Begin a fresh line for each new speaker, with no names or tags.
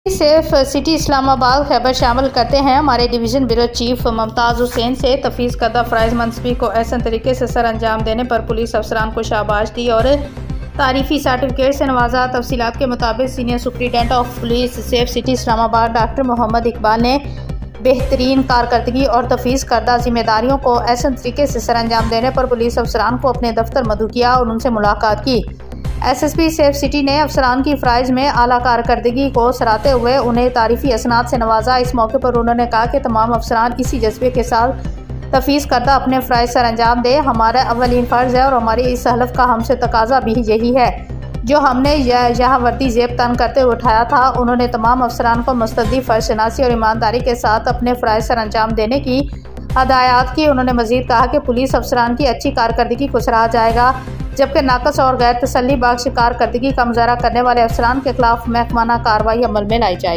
Safe city Islamabad Khyber शामिल करते हैं। हमारे division bureau chief Mumtaz Hussain से तफवीज़ करदा फ़राइज़ मनसबी को एहसन तरीके से सर अंजाम देने पर पुलिस अफसरान को शाबाश दी और तारीफ़ी सर्टिफिकेट से नवाजा। तफसीलात के मुताबिक senior superintendent of police safe city Islamabad doctor Mohammad Iqbal ने बेहतरीन कारकर्दगी और तफवीज़ करदा जिम्मेदारियों को एहसन तरीके से सर अंजाम देने पर पुलिस अफसरान को अपने दफ्तर मदऊ किया और उनसे मुलाकात की। SSP सेफ सिटी ने अफसरान की फ़राइज़ में आला कारकर्दगी को सराहते हुए उन्हें तारीफ़ी असनाद से नवाजा। इस मौके पर उन्होंने कहा कि तमाम अफसरान इसी जज्बे के साथ तफवीज़ करदा अपने फ़राइज़ सर अंजाम दें। हमारा अव्वलीन फ़र्ज़ है और हमारी इस हलफ का हमसे तकाजा भी यही है जो हमने यहाँ वर्दी ज़ेब तन करते हुए उठाया था। उन्होंने तमाम अफसरान को मुस्तदी फ़र्ज़ शनासी और ईमानदारी के साथ अपने फ़राइज़ सर अंजाम देने की हदायत की। उन्होंने मज़ीद कहा कि पुलिस अफसरान की अच्छी कारकर्दगी को सराहा जाएगा, जबकि नाकस और गैर तसल्ली बख्श कारकर्दगी का मुज़ाहरा करने वाले अफसरान के खिलाफ महकमाना कार्रवाई अमल में लाई जाए।